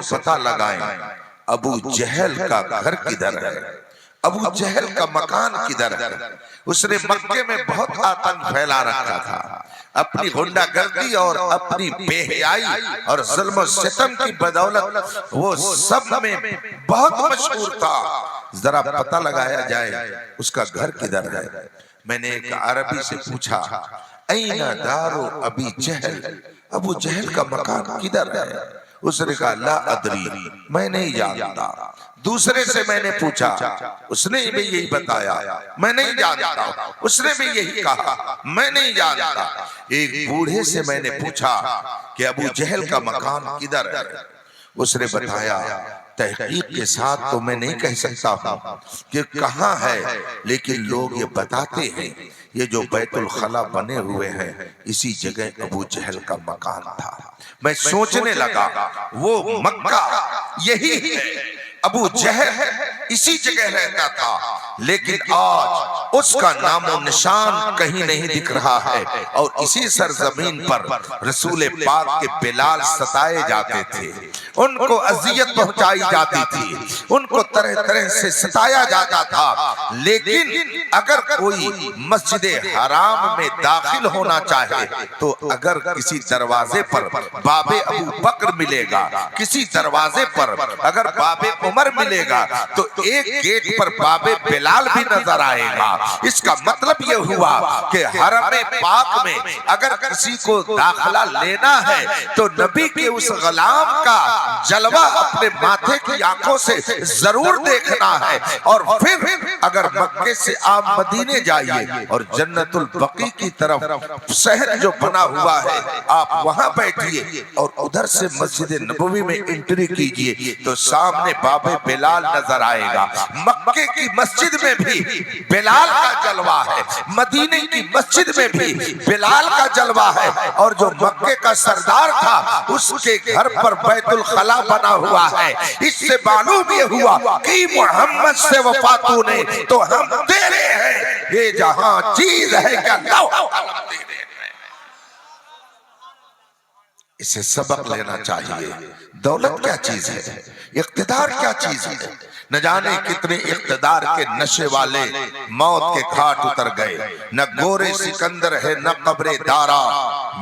پتہ لگائیں ابو جہل کا گھر کدھر ہے، ابو جہل کا مکان کدھر ہے۔ اس نے مکے میں بہت آتنک پھیلا رکھا تھا، اپنی غنڈہ گردی اور اپنی بے حیائی اور ظلم و ستم کی بدولت وہ سب میں بہت مشہور تھا۔ ذرا پتہ لگایا جائے اس کا گھر کدھر ہے۔ میں نے ایک عربی سے پوچھا این دارو ابی جہل، ابو جہل کا مکان کدھر ہے؟ اس نے کہا لا ادری، میں نہیں جانتا۔ دوسرے سے میں نے پوچھا، اس نے بھی یہی بتایا میں نہیں جانتا۔ اس نے بھی یہی کہا میں نہیں جانتا۔ ایک بوڑھے سے میں نے پوچھا کہ ابو جہل کا مکان کدھر ہے؟ اس نے بتایا تحقیق کے ساتھ تو میں نہیں کہہ سکتا ہوں کہ کہاں ہے، لیکن لوگ یہ بتاتے ہیں یہ جو بیت الخلا بنے ہوئے ہیں اسی جگہ ابو جہل کا مکان تھا۔ میں سوچنے لگا وہ مکہ یہی ہے، ابو جہل اسی جگہ رہتا تھا، لیکن آج اس کا نام و نشان کہیں نہیں دکھ رہا ہے۔ اور اسی سرزمین پر رسول پاک کے بلال ستائے جاتے تھے، ان کو اذیت پہنچائی جاتی تھی، ان کو طرح طرح سے ستایا جاتا تھا۔ لیکن اگر کوئی مسجد حرام میں داخل ہونا چاہے تو اگر کسی دروازے پر باب ابو بکر ملے گا، کسی دروازے پر اگر باب عمر ملے گا تو ایک گیٹ پر باب بلال بھی نظر آئے گا۔ اس کا مطلب یہ ہوا کہ حرم پاک میں اگر کسی کو داخلہ لینا ہے تو نبی کے اس غلام کا جلوہ اپنے ماتھے کی آنکھوں سے ضرور دیکھنا ہے۔ اور پھر اگر مکے سے آپ مدینے جائیے اور جنت البقیع کی طرف شہر جو بنا ہوا ہے آپ وہاں بیٹھیے اور ادھر سے مسجد نبوی میں انٹری کیجئے تو سامنے باب بلال نظر آئے گا۔ مکے کی مسجد میں بھی بلال کا جلوہ ہے، مدینے کی مسجد میں بھی بلال کا جلوہ ہے، اور جو مکے کا سردار تھا اس کے گھر پر بیت الخلا بنا ہوا ہے۔ اس سے معلوم یہ ہوا کہ محمد سے وفا تو نے تو ہم تیرے ہیں، یہ جہاں چیز ہے کیا لوح قلم تیرے ہیں۔ اسے سبق لینا چاہیے۔ دولت کیا چیز ہے، اقتدار کیا چیز ہے؟ نہ جانے کتنے اقتدار کے نشے والے موت کے گھاٹ اتر گئے، نہ گورے سکندر ہے نہ قبر دارا،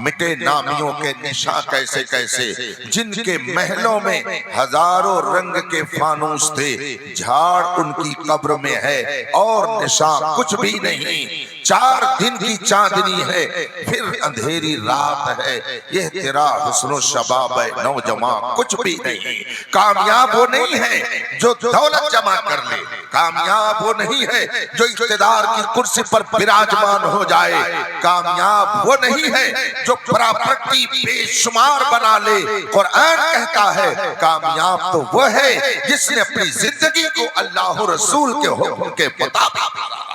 مٹے نامیوں کے نشاں کیسے کیسے، جن کے محلوں میں ہزاروں رنگ کے فانوس تھے، جھاڑ ان کی قبر میں ہے اور نشاں کچھ بھی نہیں۔ 4 دن کی چاندنی ہے پھر اندھیری رات ہے، یہ تیرا حسن و شباب ہے نوجوان کچھ بھی نہیں۔ کامیاب وہ نہیں ہے جو دولت جمع کر لے، کامیاب وہ نہیں ہے جو اقتدار کی کرسی پر براجمان ہو جائے، کامیاب وہ نہیں ہے جو پراپرٹی بے شمار بنا لے۔ قرآن کہتا ہے کامیاب تو وہ ہے جس نے اپنی زندگی کو اللہ و رسول کے حکم کے مطابق گزارا۔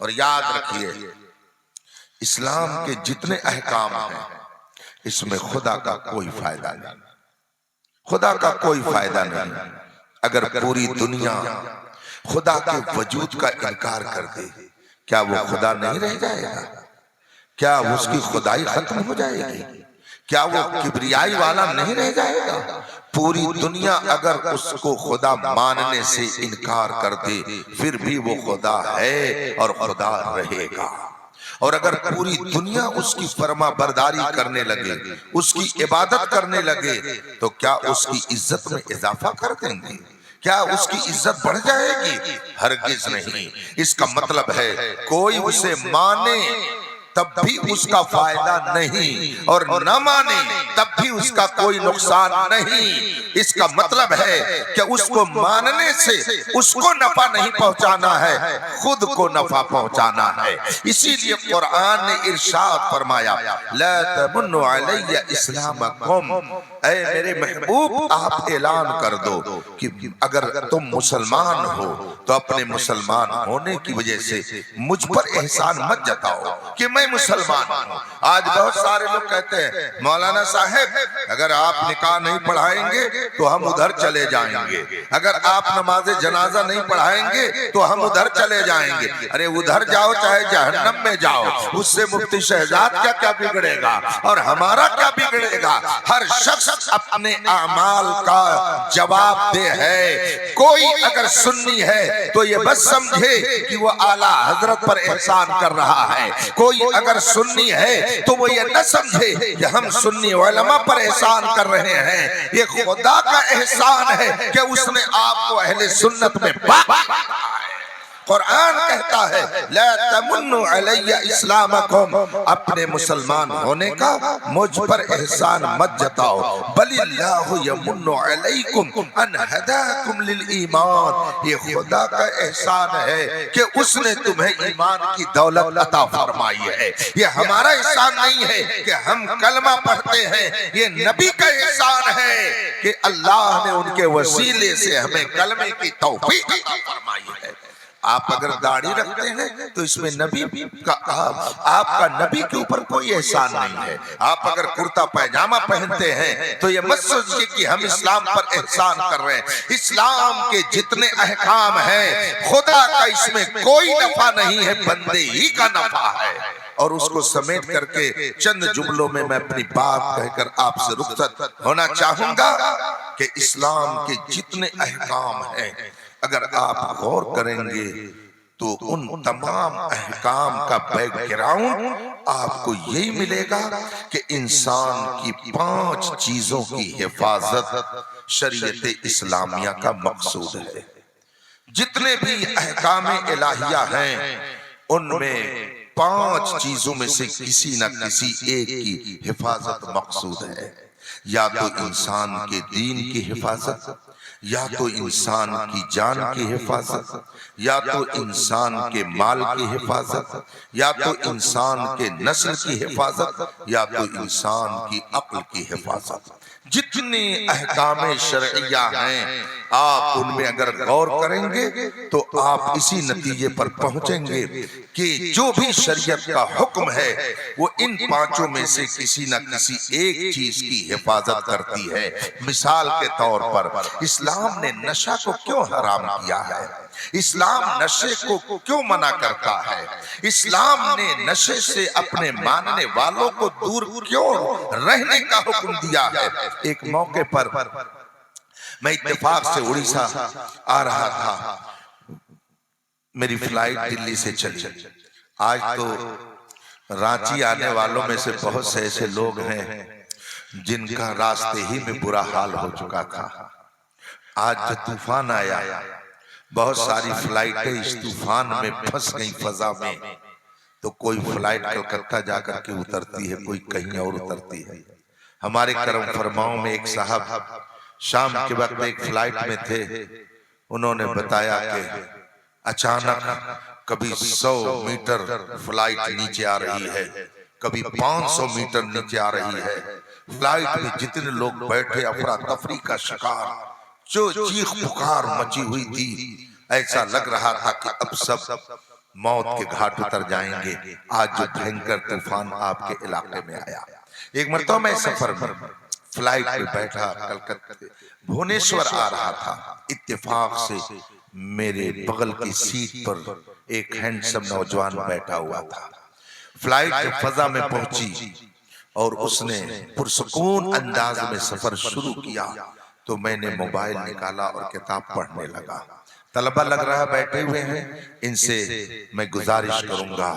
اور یاد رکھیے اسلام کے جتنے احکام ہیں اس میں خدا کا کوئی فائدہ نہیں، خدا کا کوئی فائدہ نہیں۔ اگر پوری دنیا خدا کے وجود کا انکار کر دے کیا وہ خدا نہیں رہ جائے گا؟ کیا اس کی خدائی ختم ہو جائے گی؟ کیا وہ کبریائی والا نہیں رہ جائے گا؟ پوری دنیا اگر اس کو خدا ماننے سے انکار کر دے پھر بھی وہ خدا ہے اور خدا رہے گا۔ اور اگر پوری دنیا اس کی فرما برداری کرنے لگے، اس کی عبادت کرنے لگے تو کیا اس کی عزت میں اضافہ کر دیں گے؟ کیا اس کی عزت بڑھ جائے گی؟ ہرگز نہیں۔ اس کا مطلب ہے کوئی اسے مانے تب بھی اس کا فائدہ نہیں اور نہ مانے تب بھی اس کا کوئی نقصان نہیں۔ اس کا مطلب ہے کہ اس کو ماننے سے اس کو نفع نہیں پہنچانا ہے، خود کو نفع پہنچانا ہے۔ اسی لیے قرآن نے ارشاد فرمایا لا تمنوا علی اسلامکم، اے میرے محبوب آپ اعلان کر دو کہ اگر تم مسلمان ہو تو اپنے مسلمان ہونے کی وجہ سے مجھ پر احسان مت جتاؤ کہ میں مسلمان ہوں۔ آج بہت سارے لوگ کہتے ہیں مولانا صاحب اگر آپ نکاح نہیں پڑھائیں گے تو ہم ادھر چلے جائیں گے، اگر آپ نماز جنازہ نہیں پڑھائیں گے تو ہم ادھر چلے جائیں گے۔ ارے ادھر جاؤ چاہے جہنم میں جاؤ، اس سے مفتی شہزاد کیا بگڑے گا اور ہمارا کیا بگڑے گا؟ ہر شخص شخص اپنے اعمال کا جواب دہ ہے۔ کوئی اگر سنی ہے تو یہ بس سمجھے کہ وہ اعلیٰ حضرت پر احسان کر رہا ہے، کوئی اگر سنی ہے تو وہ یہ نہ سمجھے کہ ہم سنی علماء پر احسان کر رہے ہیں۔ یہ خدا کا احسان ہے کہ اس نے آپ کو اہل سنت میں باقی رکھا ہے۔ قرآن کہتا ہے لا تمنوا علی اسلامکم، اپنے مسلمان ہونے کا مجھ پر احسان مت جتاؤ، بل اللہ یمن علیکم ان ہداکم للایمان، یہ خدا کا احسان ہے کہ اس نے تمہیں ایمان کی دولت عطا فرمائی ہے۔ یہ ہمارا احسان نہیں ہے کہ ہم کلمہ پڑھتے ہیں، یہ نبی کا احسان ہے کہ اللہ نے ان کے وسیلے سے ہمیں کلمے کی توفیق عطا فرمائی ہے۔ آپ اگر داڑھی رکھتے ہیں تو اس میں نبی کا آپ کا نبی کے اوپر کوئی احسان نہیں ہے۔ آپ اگر کرتا پائجامہ پہنتے ہیں تو یہ مت سوچئے کہ ہم اسلام پر احسان کر رہے ہیں۔ اسلام کے جتنے احکام ہیں خدا کا اس میں کوئی نفع نہیں ہے، بندے ہی کا نفع ہے۔ اور اس کو سمیٹ کر کے چند جملوں میں اپنی بات کہہ کر آپ سے رخصت ہونا چاہوں گا کہ اسلام کے جتنے احکام ہیں اگر آپ غور کریں گے تو ان تمام احکام کا بیک گراؤنڈ آپ کو یہی ملے گا کہ انسان کی 5 چیزوں کی حفاظت شریعت اسلامیہ کا مقصود ہے۔ جتنے بھی احکام الہیہ ہیں ان میں 5 چیزوں میں سے کسی نہ کسی ایک کی حفاظت مقصود ہے۔ یا تو انسان کے دین کی حفاظت، یا تو انسان کی جان کی حفاظت، یا تو انسان کے مال کی حفاظت، یا تو انسان کے نسل کی حفاظت، یا تو انسان کی عقل کی حفاظت۔ جتنے احکام شرعیہ ہیں آپ ان میں اگر غور کریں گے تو آپ اسی نتیجے پر پہنچیں گے کہ جو بھی شریعت کا حکم ہے وہ ان 5 میں سے کسی نہ کسی ایک چیز کی حفاظت کرتی ہے۔ مثال کے طور پر اسلام نے نشہ کو کیوں حرام کیا ہے؟ اسلام نشے کو کیوں منع کرتا ہے؟ اسلام نے نشے سے اپنے ماننے والوں کو دور کیوں رہنے کا حکم دیا ہے؟ ایک موقع پر میں اتفاق سے اڑیسہ آ رہا تھا، میری فلائٹ دلی سے چلی۔ آج تو رانچی آنے والوں میں سے بہت سے ایسے لوگ ہیں جن کا راستے ہی میں برا حال ہو چکا تھا۔ آج جو طوفان آیا بہت ساری فلائٹیں اس طوفان میں پھنس گئیں فضا میں، تو کوئی فلائٹ کلکتہ جا کر کے اترتی ہے، کوئی کہیں اور اترتی ہے۔ ہمارے کرم فرماؤں میں ایک صاحب شام کے وقت ایک فلائٹ میں تھے، انہوں نے بتایا کہ اچانک کبھی 100 میٹر فلائٹ نیچے آ رہی ہے، کبھی 500 میٹر نیچے آ رہی ہے۔ فلائٹ میں جتنے لوگ بیٹھے افراتفری کا شکار، جو چیخ پکار مچی ہوئی تھی، ایسا لگ رہا تھا کہ اب سب موت کے گھاٹ اتر جائیں گے۔ آج جو بھینکر طوفان آپ کے علاقے میں آیا، ایک مرتبہ میں سفر میں فلائٹ پہ بیٹھا کلکتہ بھونیشور آ رہا تھا، اتفاق سے میرے بغل کی سیٹ پر ایک ہینڈسم نوجوان بیٹھا ہوا تھا۔ فلائٹ فضا میں پہنچی اور اس نے پرسکون انداز میں سفر شروع کیا تو میں نے موبائل نکالا اور کتاب پڑھنے لگا۔ طلبہ لگ رہا بیٹھے ہوئے ہیں، ان سے میں گزارش کروں گا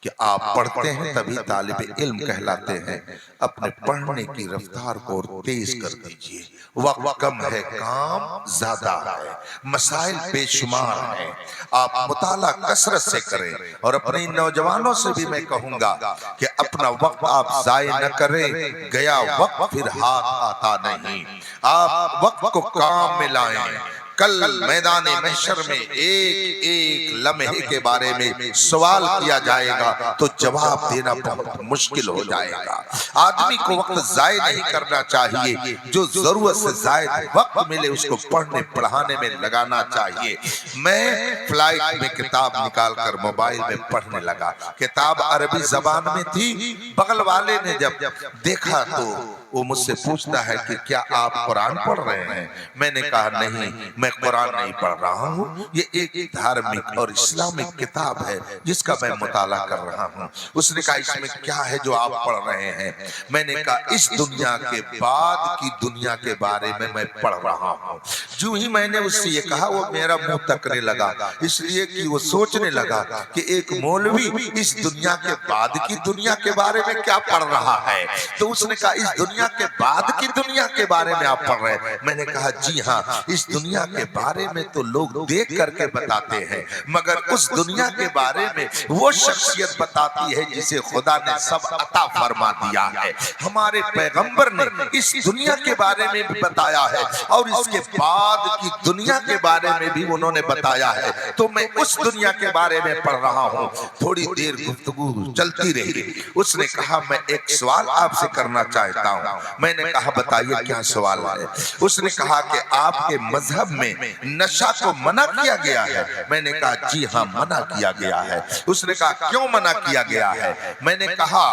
کہ آپ پڑھتے ہیں تبھی طالب علم کہلاتے ہیں، اپنے پڑھنے کی رفتار کو تیز کر دیجئے۔ وقت کم ہے، کام زیادہ ہے، مسائل بے شمار ہیں، آپ مطالعہ کثرت سے کریں۔ اور اپنے نوجوانوں سے بھی میں کہوں گا کہ اپنا وقت آپ ضائع نہ کریں، گیا وقت پھر ہاتھ آتا نہیں۔ آپ وقت کو کام میں لائیں۔ کل میدان محشر میں ایک ایک لمحے کے بارے میں سوال کیا جائے گا تو جواب دینا بہت مشکل ہو جائے گا۔ آدمی کو وقت ضائع نہیں کرنا چاہیے، جو ضرورت سے زائد وقت ملے اس کو پڑھنے پڑھانے میں لگانا چاہیے۔ میں فلائٹ میں کتاب نکال کر موبائل میں پڑھنے لگا، کتاب عربی زبان میں تھی۔ بغل والے نے جب دیکھا تو وہ مجھ سے پوچھتا ہے کہ کیا آپ قرآن پڑھ رہے ہیں؟ میں نے کہا نہیں، میں قرآن نہیں پڑھ رہا ہوں، یہ ایک دھارمک اور اسلامک کتاب ہے جس کا میں مطالعہ کر رہا ہوں۔ اس نے کہا اس میں کیا ہے جو آپ پڑھ رہے ہیں؟ میں نے کہا اس دنیا کے بعد کی دنیا کے بارے میں پڑھ رہا ہوں۔ جو ہی میں نے اس سے یہ کہا وہ میرا منہ تکنے لگا، اس لیے کہ وہ سوچنے لگا کہ ایک مولوی اس دنیا کے بعد کی دنیا کے بارے میں کیا پڑھ رہا ہے۔ تو اس نے کہا اس دنیا کے بعد کی دنیا کے بارے میں آپ پڑھ رہے ہیں؟ میں نے کہا جی ہاں، اس دنیا کے بارے میں تو لوگ دیکھ کر کے بتاتے ہیں، مگر اس دنیا کے بارے میں وہ شخصیت بتاتی ہے جسے خدا نے سب عطا فرما دیا ہے۔ ہمارے پیغمبر نے اس دنیا کے بارے میں بھی بتایا ہے اور اس کے بعد کی دنیا کے بارے میں بھی انہوں نے بتایا ہے، تو میں اس دنیا کے بارے میں پڑھ رہا ہوں۔ تھوڑی دیر گفتگو چلتی رہی، اس نے کہا میں ایک سوال آپ سے کرنا چاہتا ہوں۔ میں نے کہا بتائیے کیا سوال ہے؟ اس نے کہا کہ آپ کے مذہب میں نشہ کو منع کیا گیا ہے؟ میں نے کہا جی ہاں منع کیا گیا ہے۔ اس نے کہا کیوں منع کیا گیا ہے؟ میں نے کہا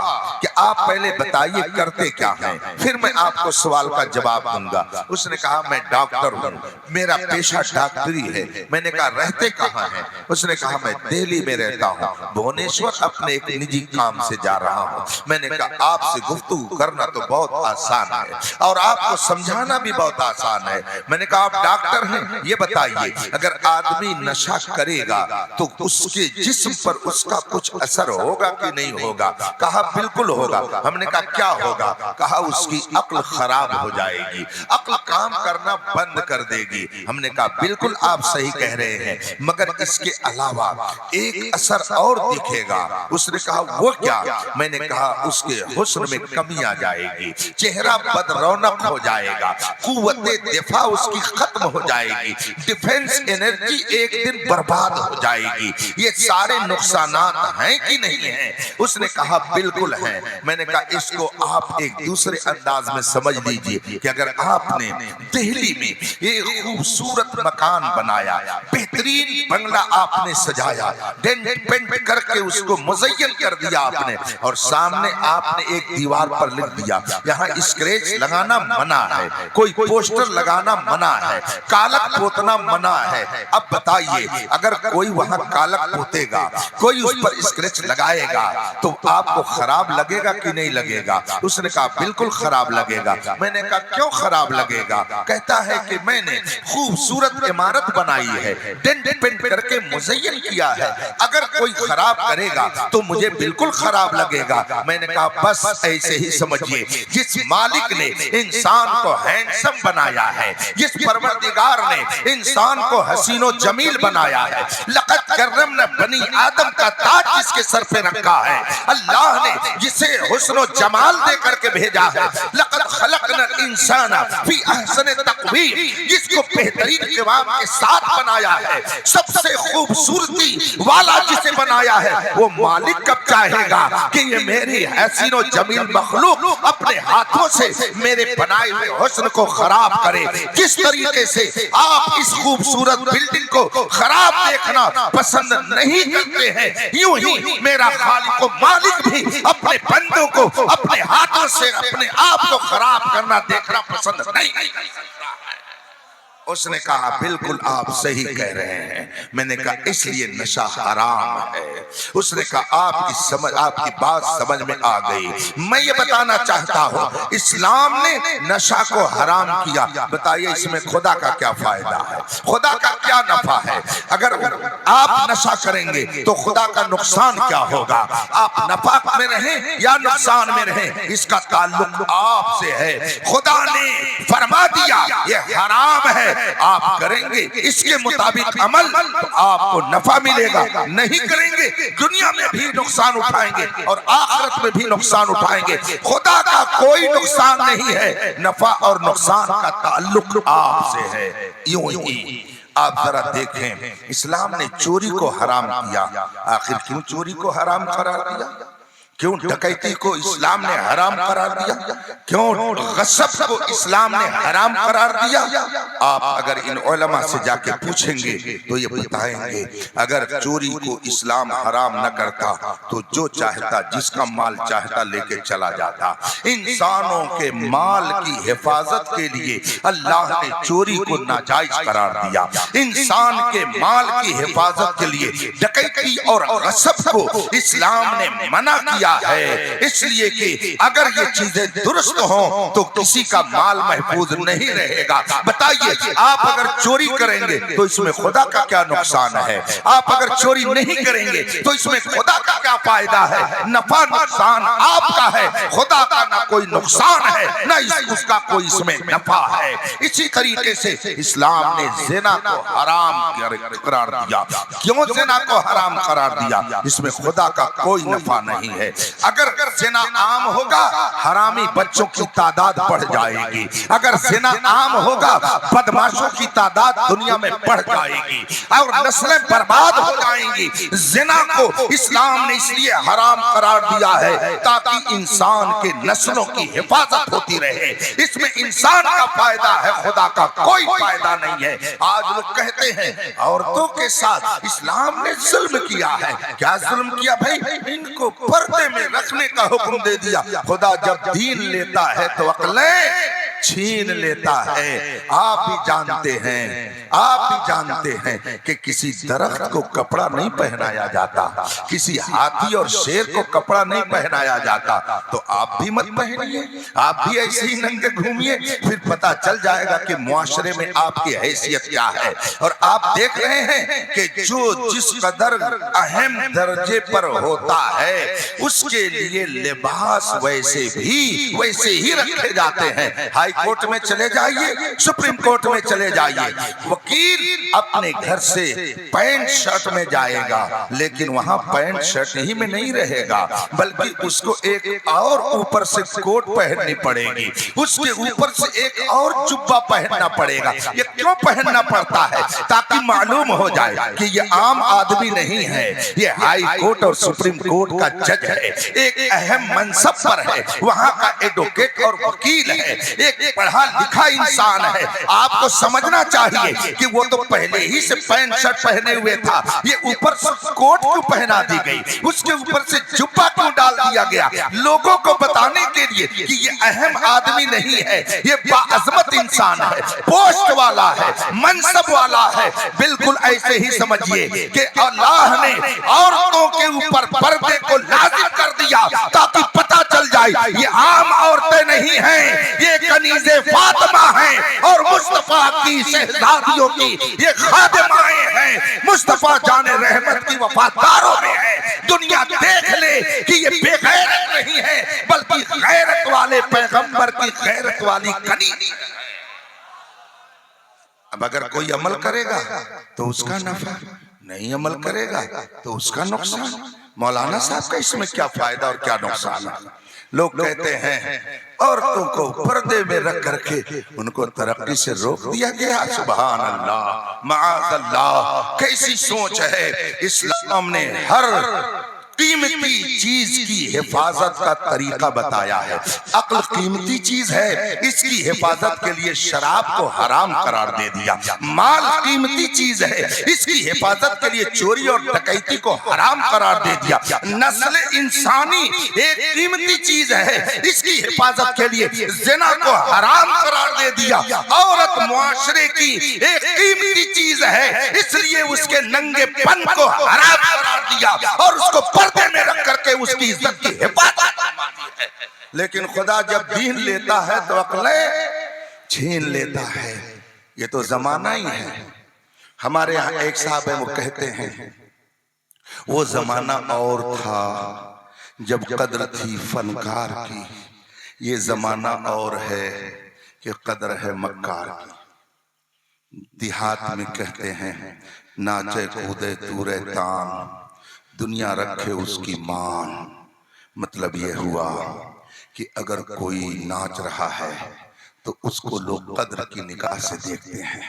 کہ آپ پہلے بتائیے کرتے کیا ہیں، پھر میں آپ کو سوال کا جواب دوں گا۔ اس نے کہا میں ڈاکٹر ہوں، میرا پیشہ ڈاکٹری ہے۔ میں نے کہا رہتے کہاں ہیں؟ اس نے کہا میں دہلی میں رہتا ہوں، بھونیشور اپنے ایک نجی کام سے جا رہا ہوں۔ میں نے کہا آپ سے گفتگو کرنا تو بہت آسان ہے اور آپ کو سمجھانا بھی بہت آسان ہے۔ میں نے کہا آپ ڈاکٹر ہیں، یہ بتائیے اگر آدمی نشہ کرے گا تو اس کے جسم پر اس کا کچھ اثر ہوگا کہ نہیں ہوگا؟ کہا بالکل ہوگا۔ ہم نے کہا کیا ہوگا؟ کہا اس کی عقل خراب ہو جائے گی، عقل کام کرنا بند کر دے گی۔ ہم نے کہا بالکل آپ صحیح کہہ رہے ہیں، مگر اس کے علاوہ ایک اثر اور دکھے گا۔ اس نے کہا وہ کیا؟ میں نے کہا اس کے حسن میں کمی آ جائے گی، چہرہ بد رونق ہو جائے گا، قوت دفاع اس کی ختم ہو جائے گی، ڈیفنس انرجی ایک دن برباد ہو جائے گی۔ یہ سارے نقصانات ہیں کہ نہیں ہیں؟ اس نے کہا بالکل ہیں۔ میں نے کہا اس کو آپ ایک دوسرے انداز میں سمجھ لیجئے کہ اگر آپ نے دہلی میں ایک خوبصورت مکان بنایا، بہترین بنگلہ آپ نے سجایا، ڈینٹ پینٹ کر کے اس کو مزین کر دیا آپ نے، اور سامنے آپ نے ایک دیوار پر لکھ دیا یہاں اسکریچ لگانا منع ہے، کوئی پوسٹر لگانا منع ہے، کالک پوتنا منع ہے۔ اب بتائیے اگر کوئی وہاں کالک پوتے گا، کوئی اس پر اسکریچ لگائے گا تو آپ کو خراب لگے گا کہ نہیں لگے گا؟ اس نے کہا بالکل خراب لگے گا۔ میں نے کہا کیوں خراب لگے گا؟ کہتا ہے کہ میں نے خوبصورت عمارت بنائی ہے، ڈینٹ پینٹ کر کے مزین کیا ہے، اگر کوئی خراب کرے گا تو مجھے بالکل خراب لگے گا۔ میں نے کہا بس ایسے ہی سمجھیے، جس مالک نے انسان کو ہینڈسم بنایا ہے، جس پروردگار نے انسان کو حسین و جمیل بنایا ہے، لقد کرمنا بنی آدم کا تاج جس کے سر پہ رکھا ہے، اللہ نے جسے حسن و جمال دے کر کے بھیجا ہے، لقد خلقنا الانسان فی احسن تقویم، جس کو بہترین قوام کے ساتھ بنایا ہے، سب سے خوبصورتی والا جسے بنایا ہے، وہ مالک کب چاہے گا کہ یہ میری حسین و جمیل مخلوق اپنے ہاتھوں سے میرے بنائے ہوئے حسن کو خراب کرے؟ کس طریقے سے آپ اس خوبصورت بلڈنگ کو خراب دیکھنا پسند نہیں کرتے ہیں، یوں ہی میرا خالق و مالک بھی اپنے بندوں کو اپنے ہاتھوں سے اپنے آپ کو خراب کرنا دیکھنا پسند نہیں کرتا ہے۔ اس نے کہا بالکل آپ صحیح کہہ رہے ہیں۔ میں نے کہا اس لیے نشہ حرام ہے۔ اس نے کہا آپ کی بات سمجھ میں آ گئی۔ میں یہ بتانا چاہتا ہوں اسلام نے نشہ کو حرام کیا، بتائیے اس میں خدا کا کیا فائدہ ہے، خدا کا کیا نفع ہے؟ اگر آپ نشہ کریں گے تو خدا کا نقصان کیا ہوگا؟ آپ نفع میں رہیں یا نقصان میں رہیں، اس کا تعلق آپ سے ہے۔ خدا نے فرما دیا یہ حرام ہے، آپ کریں گے اس کے مطابق عمل تو آپ کو نفع ملے گا، نہیں کریں گے دنیا میں بھی نقصان اٹھائیں گے اور آخرت میں بھی نقصان اٹھائیں گے۔ خدا کا کوئی نقصان نہیں ہے، نفع اور نقصان کا تعلق آپ سے ہے۔ یوں ہی آپ ذرا دیکھیں اسلام نے چوری کو حرام کیا، آخر کیوں چوری کو حرام قرار دیا؟ کیوں ڈکیتی کو اسلام نے حرام قرار دیا؟ کیوں غصب کو اسلام نے حرام قرار دیا؟ آپ اگر ان علماء سے جا کے پوچھیں گے تو یہ بتائیں گے اگر چوری کو اسلام حرام نہ کرتا تو جو چاہتا جس کا مال چاہتا لے کے چلا جاتا۔ انسانوں کے مال کی حفاظت کے لیے اللہ نے چوری کو ناجائز قرار دیا، انسان کے مال کی حفاظت کے لیے ڈکیتی اور غصب کو اسلام نے منع کیا ہے، اس لیے کہ اگر یہ چیزیں درست ہوں تو کسی کا مال محفوظ نہیں رہے گا۔ بتائیے آپ اگر چوری کریں گے تو اس میں خدا کا کیا نقصان ہے؟ آپ اگر چوری نہیں کریں گے تو اس میں خدا کا کیا فائدہ ہے؟ نفع نقصان آپ کا ہے، خدا کا نہ کوئی نقصان ہے نہ اس کا کوئی اس میں نفع ہے۔ اسی طریقے سے اسلام نے زنا کو حرام قرار دیا۔ کیوں زنا کو حرام قرار دیا؟ اس میں خدا کا کوئی نفع نہیں ہے۔ اگر زنا عام ہوگا حرامی بچوں کی تعداد بڑھ جائے گی، اگر زنا عام ہوگا بدماشوں کی تعداد دنیا میں بڑھ جائے گی اور نسلیں برباد ہو جائیں گی۔ زنا کو اسلام نے اس لیے حرام قرار دیا ہے تاکہ انسان کے نسلوں کی حفاظت ہوتی رہے، اس میں انسان کا فائدہ ہے، خدا کا کوئی فائدہ نہیں ہے۔ آج لوگ کہتے ہیں عورتوں کے ساتھ اسلام نے ظلم کیا ہے۔ کیا ظلم کیا بھائی؟ ان کو پردے میں رکھنے کا حکم دے دیا۔ خدا جب دین لیتا ہے تو عقلیں چھین لیتا ہے۔ آپ بھی جانتے ہیں کہ کسی درخت کو کپڑا نہیں پہنایا جاتا، کسی ہاتھی اور شیر کو کپڑا نہیں پہنایا جاتا، تو آپ بھی مت پہنیے، آپ بھی ایسے ہی ننگے گھومیے، پھر پتا چل جائے گا کہ معاشرے میں آپ کی حیثیت کیا ہے۔ اور آپ دیکھ رہے ہیں کہ جو جس قدر اہم درجے پر ہوتا ہے اس کے لیے لباس ویسے ہی رکھے جاتے ہیں۔ ہائی کورٹ میں چلے جائیے، سپریم کورٹ میں چلے جائیے، وکیل اپنے گھر سے پینٹ شرٹ میں جائے گا، لیکن وہاں پینٹ شرٹ ہی میں نہیں رہے گا، بلکہ اس کو ایک اور اوپر سے کوٹ پہننی پڑے گی، اس کے اوپر سے ایک اور جبہ پہننا پڑے گا۔ یہ کیوں پہننا پڑتا ہے؟ تاکہ معلوم ہو جائے کہ یہ عام آدمی نہیں ہے، یہ ہائی کورٹ اور سپریم کورٹ کا جج ہے، ایک اہم منصب پر ہے، وہاں کا ایڈوکیٹ اور وکیل ہے، ایک پڑھا لکھا انسان ہے۔ آپ کو سمجھنا چاہیے کہ وہ تو پہلے ہی سے پینٹ شرٹ پہنے ہوئے تھا، یہ اوپر سے کوٹ کیوں پہنا دی گئی، اس کے اوپر سے جبہ کیوں ڈال دیا گیا؟ لوگوں کو بتانے کے لیے کہ یہ اہم آدمی نہیں ہے، یہ باعظمت انسان ہے، پوسٹ والا ہے، منصب والا ہے۔ بالکل ایسے ہی سمجھیے کہ اللہ نے عورتوں کے اوپر پردے کو لازم کر دیا تاکہ پتہ چل جائے یہ عام عورتیں نہیں ہیں، یہ کنیز فاطمہ ہیں اور مصطفیٰ کی شہزادیوں کی یہ خادمائیں ہیں، مصطفیٰ جان رحمت کی وفاداروں میں ہیں۔ دنیا دیکھ لے کہ یہ بے غیرت نہیں ہے بلکہ غیرت والے پیغمبر کی غیرت والی کنیز ہے۔ اب اگر کوئی عمل کرے گا تو اس کا نفع، نہیں عمل کرے گا تو اس کا نقصان۔ مولانا صاحب کا اس میں کیا فائدہ اور کیا نقصان ہے؟ لوگ کہتے ہیں عورتوں کو پردے میں رکھ کر کے ان کو ترقی سے روک دیا گیا۔ سبحان اللہ، معاذ اللہ، کیسی سوچ ہے۔ اسلام نے ہر قیمتی چیز کی حفاظت کا طریقہ بتایا ہے۔ عقل قیمتی چیز ہے، اس کی حفاظت کے لیے شراب کو حرام قرار دے دیا۔ مال قیمتی چیز ہے، اس کی حفاظت کے لیے چوری اور ڈکیتی کو حرام قرار دے دیا۔ نسل انسانی ایک قیمتی چیز ہے، اس کی حفاظت کے لیے زنا کو حرام قرار دے دیا۔ عورت معاشرے کی ایک قیمتی چیز ہے، اس لیے اس کے ننگے پن کو حرام قرار دیا اور اس کو پردے میں رکھ کر کے اس کی عزت کی حفاظت فرماتی ہے۔ لیکن خدا جب دین لیتا ہے تو عقلیں چھین لیتا ہے۔ یہ تو زمانہ ہی ہے۔ ہمارے ہاں ایک صاحب ہیں، وہ کہتے ہیں وہ زمانہ اور تھا جب قدر تھی فنکار کی، یہ زمانہ اور ہے کہ قدر ہے مکار کی۔ دیہات میں کہتے ہیں ناچے کودے تورے تان، دنیا رکھے اس کی مان۔ مطلب یہ ہوا کہ اگر کوئی ناچ رہا ہے تو اس کو لوگ قدر کی نگاہ سے دیکھتے ہیں،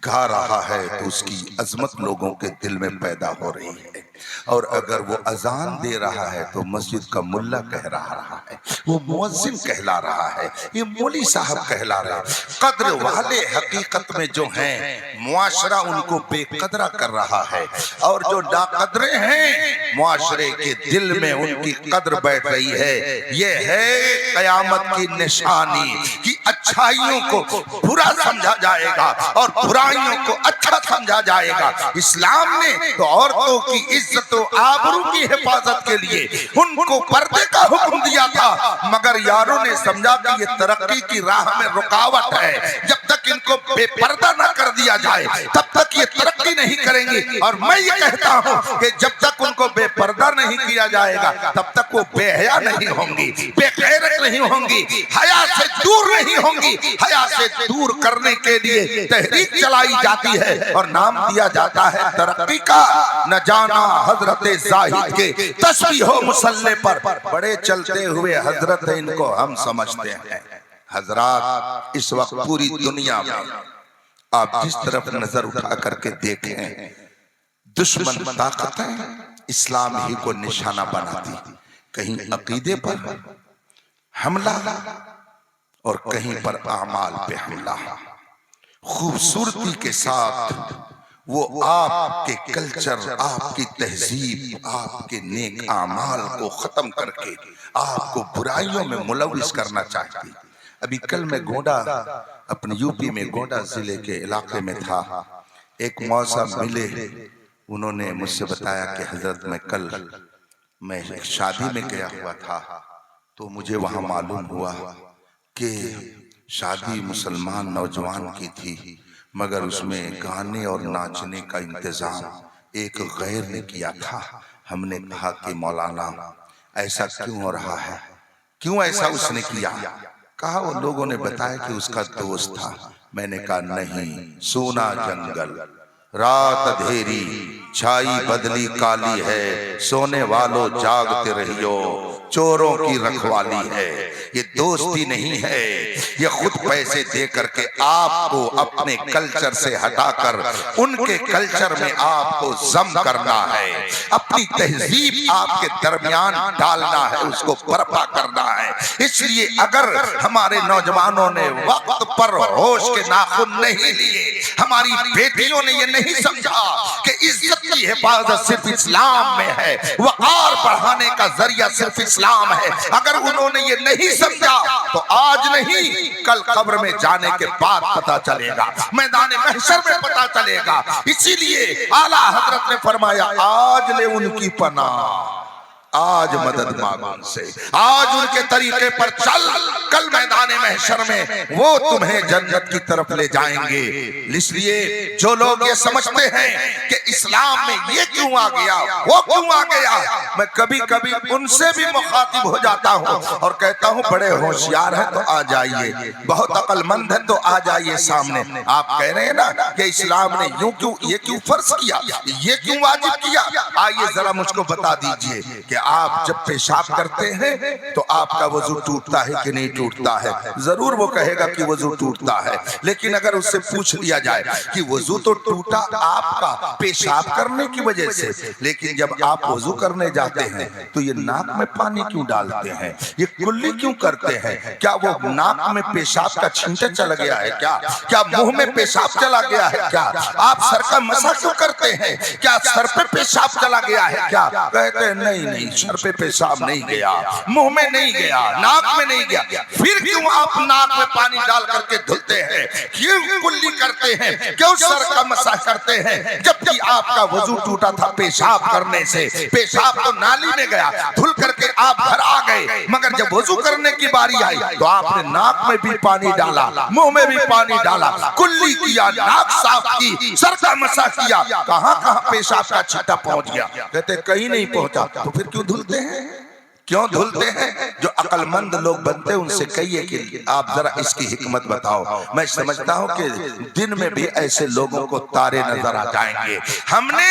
گا رہا ہے تو اس کی عظمت لوگوں کے دل میں پیدا ہو رہی ہے۔ اور اگر وہ اذان دے رہا ہے تو مسجد کا ملا کہہ رہا ہے، وہ مؤذن کہلا رہا ہے، یہ مولی صاحب کہلا رہے ہیں۔ قدر والے حقیقت میں جو ہیں معاشرہ ان کو بے قدرہ کر رہا ہے، اور جو ناقدرے ہیں معاشرے کے دل میں ان کی قدر بیٹھ رہی ہے۔ یہ ہے قیامت کی نشانی کہ اچھائیوں کو برا سمجھا جائے گا اور برائیوں کو اچھا سمجھا جائے گا۔ اسلام نے تو عورتوں کی عزت و آبرو کی حفاظت کے لیے ان کو پردے کا حکم دیا تھا، مگر یاروں نے سمجھا کہ یہ ترقی کی راہ میں رکاوٹ ہے، جب تک ان کو بے پردہ نہ کر دیا جائے تب تک یہ ترقی نہیں کریں گے۔ اور میں یہ کہتا ہوں کہ جب تک ان کو بے پردہ نہیں کیا جائے گا تب تک وہ بے حیا نہیں ہوں گی، بے غیرت نہیں ہوں گی، حیا سے دور نہیں ہوں گی۔ حیا سے دور کرنے کے لیے تحریک چلائی جاتی ہے اور نام دیا جاتا ہے ترقی کا۔ نہ جانا حضرت زاہد کے تسبیح و مصلی پر بڑے چلتے ہوئے حضرت ان کو ہم سمجھتے ہیں۔ حضرات اس وقت پوری دنیا میں آپ جس طرف نظر اٹھا کر کے دیکھیں، دشمن طاقتیں اسلام ہی کو نشانہ بناتی، کہیں عقیدے پر حملہ اور کہیں پر اعمال پہ حملہ۔ خوبصورتی کے ساتھ وہ آپ کے کلچر، آپ کی تہذیب، آپ کے نیک اعمال کو ختم کر کے آپ کو برائیوں میں ملوث کرنا چاہتی۔ ابھی کل میں گونڈا، اپنے یو پی میں گونڈا ضلع کے علاقے میں تھا، ایک موسیٰ ملے، انہوں نے مجھ سے بتایا کہ حضرت میں ایک شادی میں گیا ہوا تھا، تو مجھے وہاں معلوم ہوا کہ شادی مسلمان نوجوان کی تھی، مگر اس میں گانے اور ناچنے کا انتظام ایک غیر نے کیا تھا۔ ہم نے کہا کہ مولانا ایسا کیوں ہو رہا ہے، کیوں ایسا اس نے کیا؟ کہا وہ لوگوں نے بتایا کہ اس کا دوست تھا۔ میں نے کہا نہیں، سونا جنگل، رات اندھیری، چھائی بدلی کالی ہے، سونے والوں جاگتے رہیو، چوروں کی رکھوالی ہے۔ یہ دوستی نہیں ہے، یہ خود پیسے دے کر کے آپ کو اپنے کلچر سے ہٹا کر ان کے کلچر میں آپ کو ضم کرنا ہے، اپنی تہذیب آپ کے درمیان ڈالنا ہے، اس کو برپا کرنا ہے۔ اس لیے اگر ہمارے نوجوانوں نے وقت پر ہوش کے ناخن نہیں لیے، ہماری بیٹیوں نے یہ نہیں سمجھا کہ عزت کی حفاظت صرف اسلام میں ہے، وقار بڑھانے کا ذریعہ صرف اسلام ہے، اگر انہوں نے یہ نہیں سمجھا تو آج نہیں کل قبر میں جانے کے بعد پتا چلے گا، میدان محشر میں پتا چلے گا۔ اسی لیے اعلیٰ حضرت نے فرمایا آج لے ان کی پناہ، آج مدد مانگو ان سے، آج ان کے طریقے پر چل، کل میدان محشر میں وہ تمہیں جنت کی طرف لے جائیں گے۔ اس لیے جو لوگ یہ سمجھتے ہیں کہ اسلام میں یہ کیوں آ گیا، وہ کیوں آ گیا، میں کبھی کبھی ان سے بھی مخاطب ہو جاتا ہوں اور کہتا ہوں بڑے ہوشیار ہیں تو آ جائیے، بہت عقل مند ہیں تو آ جائیے سامنے۔ آپ کہہ رہے ہیں نا کہ اسلام نے یہ کیوں فرض کیا، یہ کیوں واجب کیا، آئیے ذرا مجھ کو بتا دیجئے کہ آپ جب پیشاب کرتے ہیں تو آپ کا وضو ٹوٹتا ہے کہ نہیں ٹوٹتا ہے؟ ضرور وہ کہے گا کہ وضو ٹوٹتا ہے، لیکن اگر اس سے پوچھ لیا جائے کہ وضو تو ٹوٹا آپ کا پیشاب کرنے کی وجہ سے، لیکن جب آپ وضو کرنے جاتے ہیں تو یہ ناک میں پانی کیوں ڈالتے ہیں، یہ کلی کیوں کرتے ہیں؟ کیا وہ ناک میں پیشاب کا چھینٹا چلا گیا ہے کیا منہ میں پیشاب چلا گیا ہے کیا؟ آپ سر کا مسح کیوں کرتے ہیں؟ کیا سر پہ پیشاب چلا گیا ہے کیا؟ کہتے ہیں نہیں، سر پہ پیشاب نہیں گیا، منہ میں نہیں گیا، ناک میں نہیں گیا۔ پھر کیوں آپ ناک میں پانی ڈال کر کے دھلتے ہیں، کیوں کلی کرتے ہیں، کیوں سر کا مسح کرتے ہیں؟ جبکہ آپ کا وضو ٹوٹا تھا پیشاب کرنے سے، پیشاب تو نالی میں گیا، دھل کر کے آپ گھر آ گئے، مگر جب وضو کرنے کی باری آئی تو آپ نے ناک میں بھی پانی ڈالا، منہ میں بھی پانی ڈالا، کلی کیا، ناک صاف کی، سر کا مسح کیا، کہاں پیشاب کا چھٹا پہنچ گیا؟ کہتے کہیں نہیں پہنچا، تو پھر کیوں دھلتے ہیں؟ کیوں دھلتے ہیں؟ جو عقل مند لوگ بنتے ان سے کہیے کہ آپ ذرا اس کی حکمت بتاؤ۔ میں سمجھتا ہوں کہ دن میں بھی ایسے لوگوں کو تارے نظر آ جائیں گے۔ ہم نے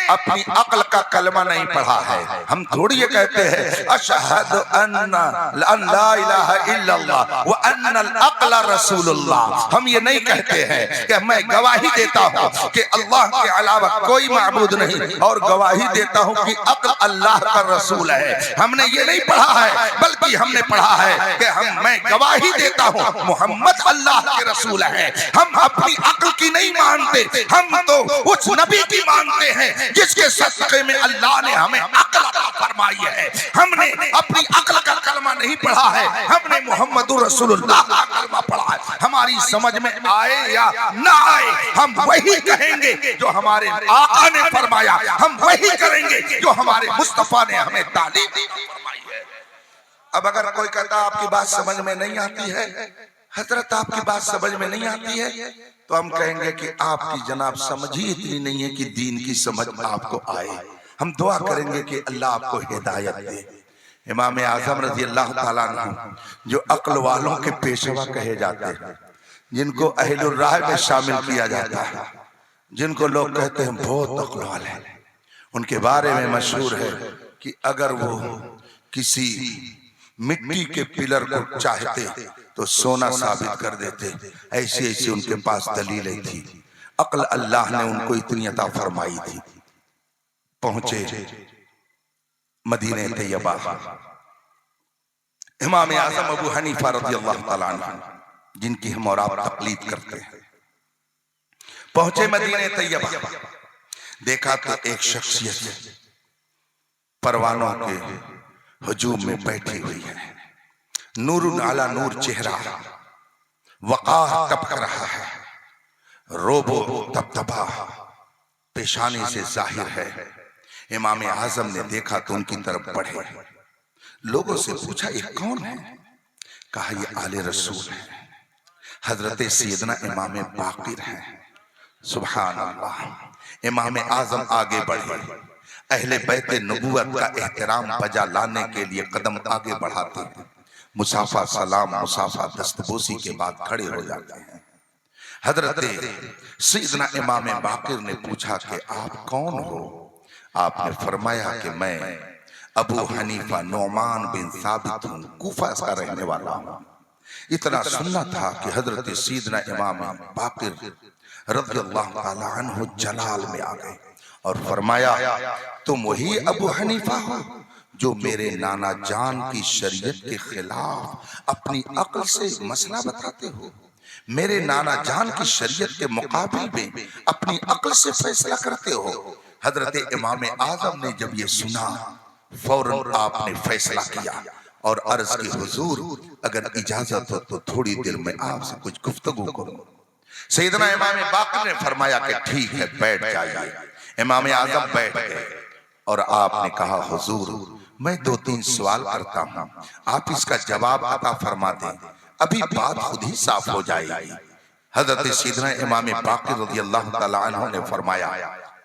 اپنی عقل کا کلمہ نہیں پڑھا ہے، ہم تھوڑی یہ کہتے ہیں اشہد ان لا الہ الا اللہ وان العقل رسول اللہ، ہم یہ نہیں کہتے ہیں کہ میں گواہی دیتا ہوں کہ اللہ کے علاوہ کوئی معبود نہیں، اور گواہی دیتا ہوں کہ عقل اللہ کا رسول ہے۔ ہم نے یہ نہیں پڑھا ہے، بلکہ ہم نے پڑھا ہے کہ میں گواہی دیتا ہوں محمد اللہ کے رسول ہے۔ ہم اپنی عقل کی نہیں مانتے، ہم تو اس نبی کی مانتے ہیں جس کے صدقے میں اللہ نے ہمیں عقل عطا فرمائی ہے۔ ہم نے اپنی عقل کا کلمہ نہیں پڑھا ہے، ہم نے محمد رسول اللہ کا کلمہ پڑھا ہے۔ ہماری سمجھ میں آئے یا نہ آئے، ہم وہی کہیں گے جو ہمارے آقا نے فرمایا، ہم وہی کریں گے جو ہمارے مصطفیٰ نے ہمیں تعلیم فرمائی ہے۔ اب اگر کوئی کہتا آپ کی بات سمجھ میں نہیں آتی ہے، حضرت آپ کی بات سمجھ میں نہیں آتی ہے، تو ہم کہیں گے کہ آپ کی جناب سمجھ ہی اتنی نہیں ہے کہ دین کی سمجھ آپ کو آئے۔ ہم دعا کریں گے کہ اللہ آپ کو ہدایت دے۔ امام اعظم رضی اللہ تعالیٰ عنہ جو عقل والوں کے پیشوا کہے جاتے ہیں، جن کو اہل الرائے میں شامل کیا جاتا ہے، جن کو لوگ کہتے ہیں بہت عقل والے ہیں، ان کے بارے میں مشہور ہے کہ اگر وہ کسی مٹی کے پلر کو چاہتے تو سونا ثابت کر دیتے، ایسی ایسی ان کے پاس دلیلیں تھی۔ عقل اللہ نے ان کو اتنی عطا فرمائی تھی۔ پہنچے مدینہ طیبہ، امام اعظم ابو حنیفہ رضی اللہ تعالیٰ عنہ جن کی ہم اور آپ تقلید کرتے ہیں، پہنچے مدینہ طیبہ، دیکھا تو ایک شخصیت پروانوں کے ہجوم میں بیٹھی ہوئی ہے، نور علی نور چہرہ، وقار ٹپک رہا ہے، روب و دبدبا پیشانی سے ظاہر ہے۔ امام اعظم نے دیکھا تو ان کی طرف بڑھے، لوگوں سے پوچھا یہ کون ہے؟ کہا یہ آل رسول ہے، حضرت سیدنا امام باقر ہیں۔ سبحان اللہ، امام اعظم آگے بڑھے، اہل بیت نبوت کا احترام بجا لانے کے لیے قدم آگے بڑھاتے ہیں، مصافہ سلام مصافہ دستبوسی کے بعد کھڑے ہو جاتے ہیں۔ حضرت سیدنا امام باقر نے پوچھا کہ آپ کون ہو؟ آپ نے فرمایا کہ میں ابو حنیفہ نعمان بن ثابت ہوں، کوفہ کا رہنے والا ہوں۔ اتنا سننا تھا کہ حضرت سیدنا امام باقر رضی اللہ تعالیٰ عنہ جلال میں آ گئے اور فرمایا تم وہی ابو حنیفہ ہو جو میرے نانا جان کی شریعت کے خلاف اپنی عقل سے مسئلہ بتاتے ہو، میرے نانا جان کی شریعت کے مقابل میں اپنی عقل سے فیصلہ کرتے ہو۔ حضرت امام اعظم نے جب یہ سنا فوراً آپ نے فیصلہ کیا اور عرض کی حضور اگر اجازت ہو تو تھوڑی دیر میں آپ سے کچھ گفتگو کروں۔ سیدنا امام باقر نے فرمایا کہ ٹھیک ہے بیٹھ جائیے۔ امام اعظم بیٹھ گئے اور آپ نے کہا حضور میں 2-3 سوال کرتا ہوں، آپ اس کا جواب عطا فرما دیں، ابھی بات خود ہی صاف ہو جائے گی۔ حضرت سیدنا امام باقر رضی اللہ تعالیٰ عنہ نے فرمایا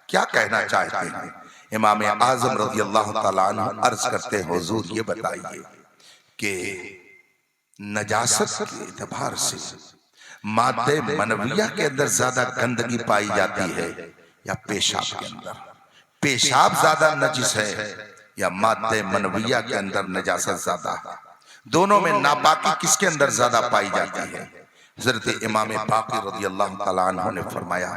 کیا کہنا چاہتے ہیں؟ امام اعظم رضی اللہ تعالیٰ عنہ عرض کرتے ہیں حضور یہ بتائیے کہ نجاست کے اعتبار سے مادہ منویہ کے اندر زیادہ گندگی پائی جاتی ہے یا پیشاب کے اندر؟ پیشاب زیادہ نجس ہے یا مادہ منویہ کے اندر نجاست زیادہ ہے؟ دونوں میں ناپاکی کس کے اندر زیادہ پائی جاتی ہے؟ حضرت امام باقر رضی اللہ تعالیٰ عنہ نے فرمایا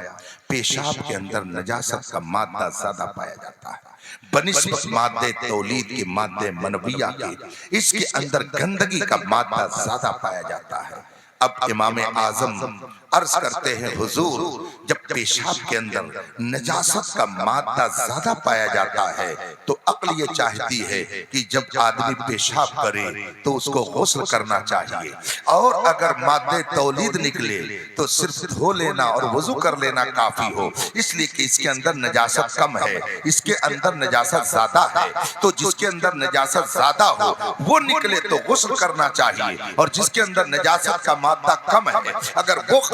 پیشاب کے اندر نجاست کا مادہ زیادہ پایا جاتا ہے بنسبت مادہ تولید کے مادہ منویہ کے، اس کے اندر گندگی کا مادہ زیادہ پایا جاتا ہے۔ اب امام اعظم عرض کرتے ہیں حضور جب پیشاب کے اندر نجاست کا مادہ زیادہ پایا جاتا ہے تو عقل یہ چاہتی ہے کہ جب آدمی پیشاب کرے تو اس کو غسل کرنا چاہیے، اور اگر مادہ تولید نکلے تو صرف دھو لینا اور وضو کر لینا کافی ہو، اس لیے کہ اس کے اندر نجاست کم ہے، اس کے اندر نجاست زیادہ ہے، تو جس کے اندر نجاست زیادہ ہو وہ نکلے تو غسل کرنا چاہیے، اور جس کے اندر نجاست کا مادہ کم ہے اگر وہ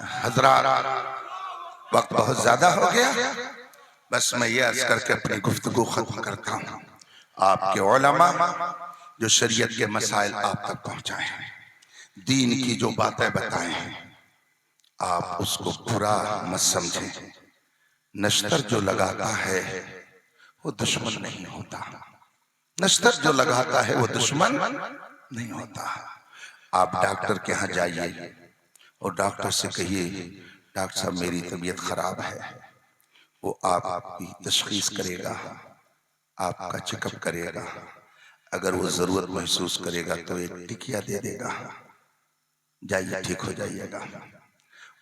حضرات وقت بہت زیادہ ہو گیا، بس میں یہ عرض کر کے اپنی گفتگو ختم کرتا ہوں۔ آپ کے علماء جو شریعت کے مسائل آپ تک پہنچائے ہیں، دین کی جو باتیں بتائیں ہیں، آپ اس کو برا مت سمجھیں۔ نشتر جو لگاتا ہے وہ دشمن نہیں ہوتا، نشتر جو لگاتا ہے وہ دشمن نہیں ہوتا۔ آپ ڈاکٹر کے ہاں جائیے اور ڈاکٹر سے کہیے ڈاکٹر صاحب میری طبیعت خراب ہے، وہ آپ کی تشخیص کرے گا، آپ کا چیک اپ کرے گا، اگر وہ ضرورت محسوس کرے گا تو ایک ٹکیا دے دے گا، جائیے ٹھیک ہو جائیے گا،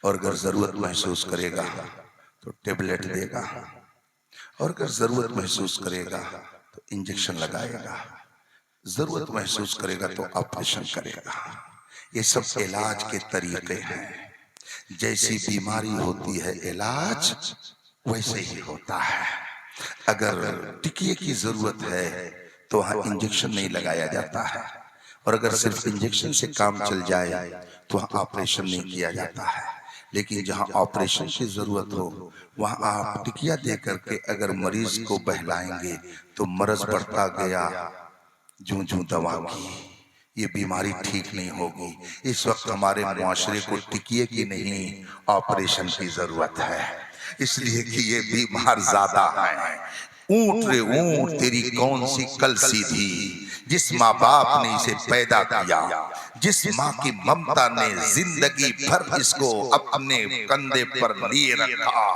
اور اگر ضرورت محسوس کرے گا تو ٹیبلٹ دے گا، اور اگر ضرورت محسوس کرے گا تو انجیکشن لگائے گا، ضرورت محسوس کرے گا تو آپریشن کرے گا۔ یہ سب علاج کے طریقے ہیں، جیسی بیماری ہوتی ہے علاج ویسے ہی ہوتا ہے۔ اگر ٹکیے کی ضرورت ہے تو وہاں انجیکشن نہیں لگایا جاتا ہے، اور اگر صرف انجیکشن سے کام چل جائے تو وہاں آپریشن نہیں کیا جاتا ہے۔ لیکن جہاں آپریشن کی ضرورت ہو وہاں آپ ٹکیا دے کر کے اگر مریض کو بہلائیں گے تو مرض بڑھتا گیا، جوں جوں دوا کی یہ بیماری ٹھیک نہیں ہوگی۔ اس وقت ہمارے معاشرے کو ٹکیے کی نہیں آپریشن کی ضرورت ہے، اس لیے کہ یہ بیمار زیادہ ہیں۔ اونٹ رے اونٹ تیری کون سی کل سیدھی، جس ماں باپ نے اسے پیدا کیا، جس ماں کی ممتا نے زندگی بھر اس کو اپنے کندھے پر لیے رکھا،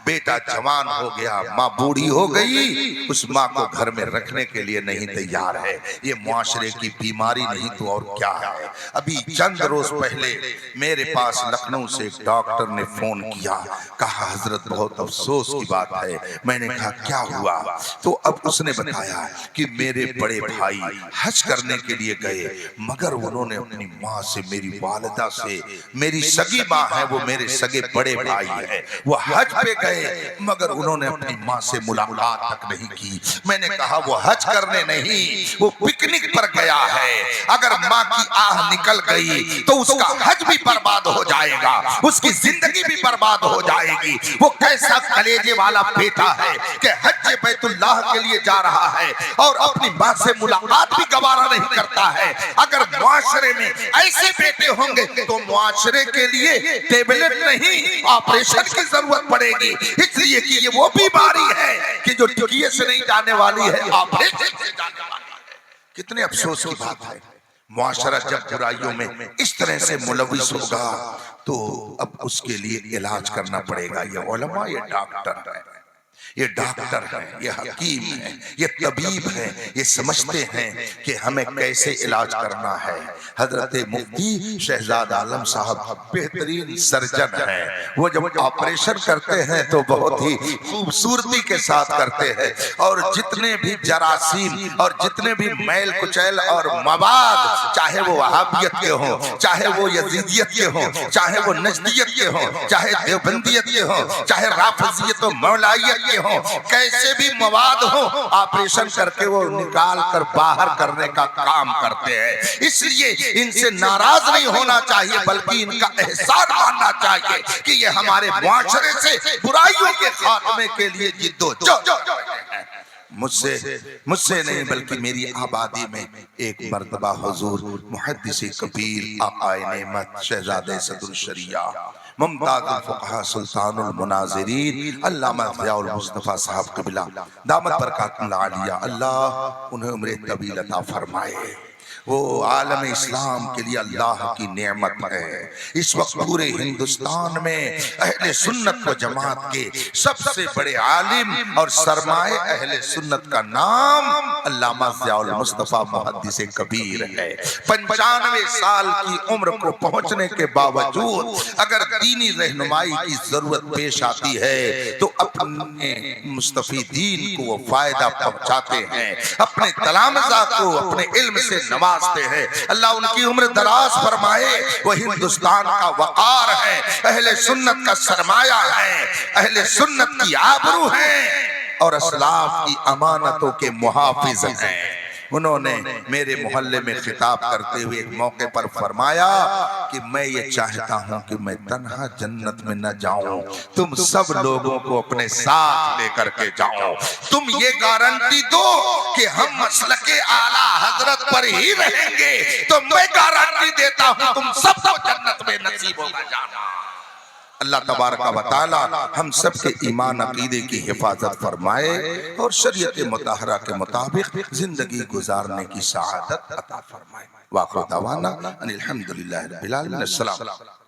بیٹا جوان ہو گیا، ماں بوڑھی ہو گئی، اس ماں کو گھر میں رکھنے کے لیے نہیں تیار ہے۔ یہ معاشرے کی بیماری نہیں تو اور کیا ہے۔ ابھی چند روز پہلے میرے پاس لکھنؤ سے ایک ڈاکٹر نے فون کیا، کہا حضرت بہت افسوس کی بات ہے۔ میں نے کہا کیا ہوا؟ تو اب اس نے بتایا کہ میرے بڑے بھائی حج کرنے کے لیے گئے، مگر انہوں نے اپنی ماں سے، میری والدہ سے، میری سگی ماں ہے وہ میرے سگے بڑے بھائی ہے، وہ حج پہ گئے مگر انہوں نے اپنی ماں سے ملاقات تک نہیں کی۔ میں نے کہا وہ حج کرنے نہیں، وہ پکنک پر گیا ہے۔ اگر ماں کی آہ نکل گئی تو اس کا حج بھی برباد ہو جائے گا، اس کی زندگی بھی برباد ہو جائے گی۔ وہ کیسا کلیجے والا بیٹا ہے کہ حج بیت اللہ کے لیے جا رہا ہے اور اپنی ماں سے ملاقات بھی گوارا نہیں کرتا ہے۔ اگر معاشرے میں ایسے بیٹے ہوں گے تو معاشرے کے لیے ٹیبلٹ نہیں آپریشن کی ضرورت پڑے گی، اس لیے کہ یہ وہ بیماری ہے کہ جو ٹکیے سے نہیں جانے والی ہے، آپریشن سے جانے والی ہے۔ کتنے افسوس کی بات ہے، معاشرہ جب برائیوں میں اس طرح سے ملوث ہوگا تو اب اس کے لیے علاج کرنا پڑے گا۔ یہ علماء، یہ ڈاکٹر ہیں، یہ ڈاکٹر ہیں، یہ حکیم ہیں، یہ طبیب ہیں، یہ سمجھتے ہیں کہ ہمیں کیسے علاج کرنا ہے۔ حضرت مفتی شہزاد عالم صاحب بہترین سرجن ہیں، وہ جب آپریشن کرتے ہیں تو بہت ہی خوبصورتی کے ساتھ کرتے ہیں، اور جتنے بھی جراثیم اور جتنے بھی میل کچیل اور مواد، چاہے وہ وہابیت کے ہوں، چاہے وہ یزیدیت کے ہوں، چاہے وہ نجدیت کے ہوں، چاہے دیوبندیت کے ہوں، چاہے رافضیت و مولائیت کے ہوں، کیسے بھی مواد ہوں، آپریشن کر کے وہ نکال کر باہر کرنے کا کام کرتے ہیں۔ اس لیے ان سے ناراض نہیں ہونا چاہیے بلکہ ان کا احسان ماننا چاہیے کہ یہ ہمارے معاشرے سے برائیوں کے خاتمے کے لیے جدوجہد ہے۔ مجھ سے نہیں بلکہ میری آبادی میں ایک مرتبہ حضور محدث کبیر آقا نعمت شہزادہ صدر الشریعہ ممتاز الفقہاء سلطان المناظرین علامہ ضیاء المصطفیٰ صاحب قبلہ دامت برکاتہ العالیہ، اللہ انہیں عمر طویل عطا فرمائے۔ وہ عالم اسلام کے لیے اللہ کی نعمت ہے۔ اس وقت پورے ہندوستان میں اہل سنت و جماعت کے سب سے بڑے عالم اور سرمایہ اہل سنت کا نام علامہ ضیاء المصطفیٰ محدث کبیر ہے۔ 95 سال کی عمر کو پہنچنے کے باوجود اگر دینی رہنمائی کی ضرورت پیش آتی ہے تو اپنے مستفید دین کو وہ فائدہ پہنچاتے ہیں، اپنے تلامذہ کو اپنے علم سے نوازتے ہیں۔ اللہ ان کی عمر دراز فرمائے۔ وہ ہندوستان کا وقار ہے، اہل سنت کا سرمایہ ہے، اہل سنت کی آبرو ہے اور اسلاف کی امانتوں کے محافظ ہیں۔ انہوں نے میرے محلے میں خطاب کرتے ہوئے ایک موقع پر فرمایا کہ میں یہ چاہتا ہوں کہ میں تنہا جنت میں نہ جاؤں، تم سب لوگوں کو اپنے ساتھ لے کر کے جاؤ، تم یہ گارنٹی دو کہ ہم مسلک اعلیٰ حضرت پر ہی رہیں گے تو میں گارنٹی دیتا ہوں تم سب کو جنت میں نصیب ہوگا جانا۔ اللہ تبارک و تعالی ہم سب کے ایمان عقیدے کی حفاظت فرمائے اور شریعت مطہرہ کے مطابق زندگی گزارنے کی سعادت عطا فرمائے۔ وآخر دعوانا ان الحمدللہ رب العالمین۔ السلام۔